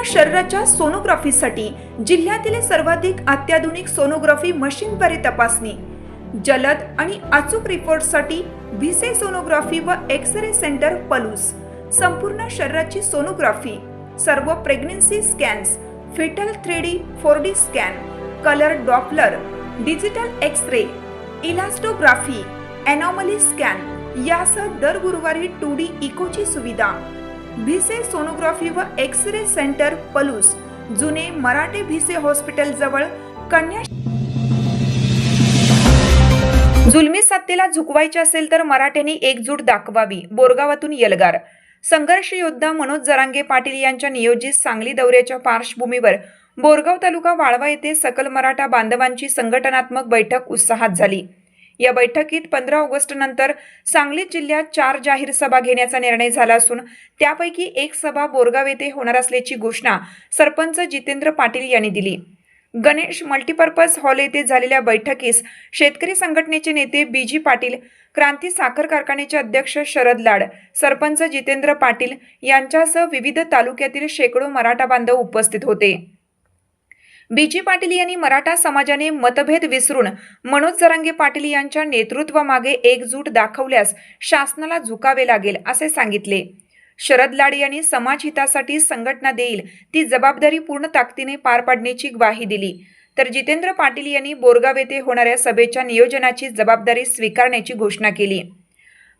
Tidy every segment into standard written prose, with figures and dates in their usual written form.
शरीराच्या सोनोग्राफीसाठी जिल्ह्यातील सर्वाधिक अत्याधुनिक सोनोग्राफी मशीनद्वारे तपासणी, जलद आणि अचूक रिपोर्टसाठी भिसे सोनोग्राफी व एक्स-रे सेंटर पलूस, संपूर्ण शरीराची सोनोग्राफी, सर्व pregnancy scans, fetal 3D 4D scan, colour Doppler, digital X-ray, elastography, anomaly scan यासह दर गुरुवारी 2D इकोची सुविधा। भिसे सोनोग्राफी व एक्स-रे सेंटर पलूस, जुने मराठे भिसे हॉस्पिटल जवळ, कन्या। जुलमी सत्तेला झुकवायचे असेल तर मराठ्यांनी एकजूट दाखवावी। बोरगावातून एल्गार। संघर्ष योद्धा मनोज जरांगे पाटील यांच्या नियोजित सांगली दौऱ्याच्या पार्श्वभूमीवर बोरगाव तालुका वाळवा येथे सकल मराठा बांधवांची संघटनात्मक बैठक उत्साहात झाली। या बैठकीत 15 ऑगस्ट नंतर सांगली जिल्ह्यात 4 जाहीर सभा घेण्याचा निर्णय झाला असून त्यापैकी एक सभा बोरगाव येथे होणार असल्याची घोषणा सरपंच जितेंद्र पाटील यांनी दिली। गणेश मल्टीपर्पज हॉल येथे झालेल्या बैठकीस शेतकरी संघटनेचे नेते बीजी पाटील, क्रांती साखर कारखान्याचे अध्यक्ष शरद लाड, सरपंच जितेंद्र पाटील यांच्यासह विविध तालुक्यातील शेकडो मराठा बांधव उपस्थित होते। बीजी पाटील यांनी मराठा समाजाने मतभेद विसरून मनोज जरांगे पाटील यांच्या नेतृत्वामागे एकजूट दाखवल्यास शासनाला झुकावे लागेल असे सांगितले। शरद लाड यांनी समाज हितासाठी संघटना देईल ती जबाबदारी पूर्ण ताकदीने पार पाडण्याची ग्वाही दिली, तर जितेंद्र पाटील यांनी बोरगाव येथे होणाऱ्या सभेच्या नियोजनाची जबाबदारी स्वीकारण्याची घोषणा केली।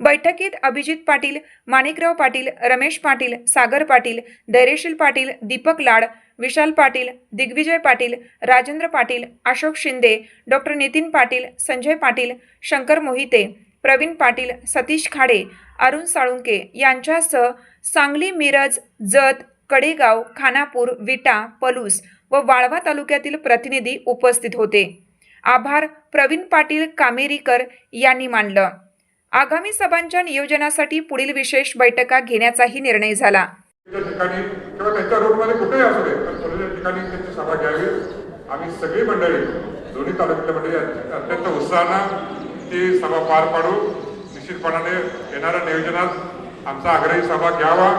बैठकीत अभिजित पाटील, माणिकराव पाटील, रमेश पाटील, सागर पाटील, धैर्यशील पाटील, दीपक लाड, विशाल पाटील, दिग्विजय पाटील, राजेंद्र पाटील, अशोक शिंदे, डॉक्टर नितीन पाटील, संजय पाटील, शंकर मोहिते, प्रवीण पाटील, सतीश खाडे, अरुण साळुंके यांच्यासह सांगली, मिरज, जत, कडेगाव, खानापूर, विटा, पलूस व वाळवा तालुक्यातील प्रतिनिधी उपस्थित होते। आभार प्रवीण पाटील कामेरीकर यांनी मानलं। आगामी सभांच्या नियोजनासाठी पुढील विशेष बैठका घेण्याचाही निर्णय झाला। ठिकाणी किंवा त्यांच्या रोडमध्ये कुठेही असू दे पण थोड्या ठिकाणी त्यांची सभा घ्यावी। आम्ही सगळी मंडळी, दोन्ही तालुक्यातल्या मंडळी अत्यंत उत्साहानं ती सभा पार पाडू। निश्चितपणाने येणाऱ्या नियोजनात आमचा आग्रही सभा घ्यावा।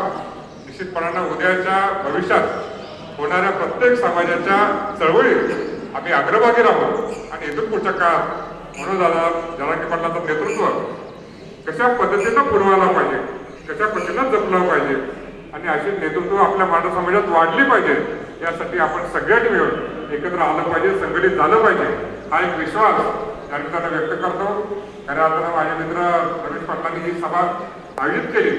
निश्चितपणानं उद्याच्या भविष्यात होणाऱ्या प्रत्येक समाजाच्या चळवळीत आम्ही अग्रभागी राहू आणि इथून पुढच्या काळात मनोजदादा जरांगे पाटलांचं नेतृत्व कशा पद्धतीनं पुरवायला पाहिजे, कशा पद्धतीनं जपलं पाहिजे आणि अशी नेतृत्व आपल्या मराठा समाजात वाढली पाहिजे, यासाठी आपण सगळ्यांनी मिळून एकत्र आलं पाहिजे, संघटित झालं पाहिजे, हा एक विश्वास या निमित्तानं व्यक्त करतो। खऱ्या अर्थानं माझे मित्र रमेश पाटलांनी ही सभा आयोजित केली।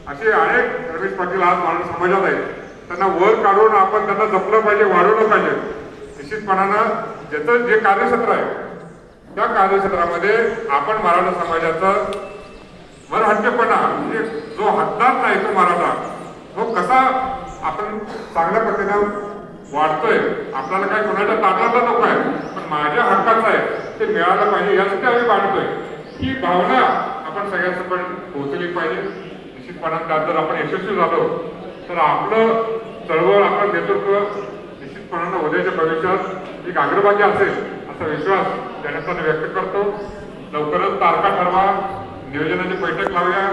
असे अनेक रमेश पाटील आज मराठा समाजात आहेत, त्यांना वर काढून आपण त्यांना जपलं पाहिजे, वाढवलं पाहिजे। निश्चितपणानं ज्याचं जे कार्यक्षेत्र आहे त्या कार्यक्षेत्रामध्ये आपण मराठा समाजाचा मराठेपणा म्हणजे जो हकदार नाही तो मराठा तो कसा आपण चांगल्या पद्धतीनं वाढतोय। आपल्याला काय कोणाच्या ताटाला नको आहे, पण माझ्या हक्काचं आहे ते मिळालं पाहिजे यासाठी आम्ही वाढतोय। ही भावना आपण सगळ्यांसोबत पोहोचली पाहिजे। निश्चितपणानं त्यात जर आपण यशस्वी झालो तर आपलं चळवळ, आपलं नेतृत्व निश्चितपणानं उद्याच्या भविष्यात एक अग्रभागी असेल असा विश्वास त्या निमित्तानं व्यक्त करतो। लवकरच तारखा ठरवा, नियोजनाची बैठक लावूया।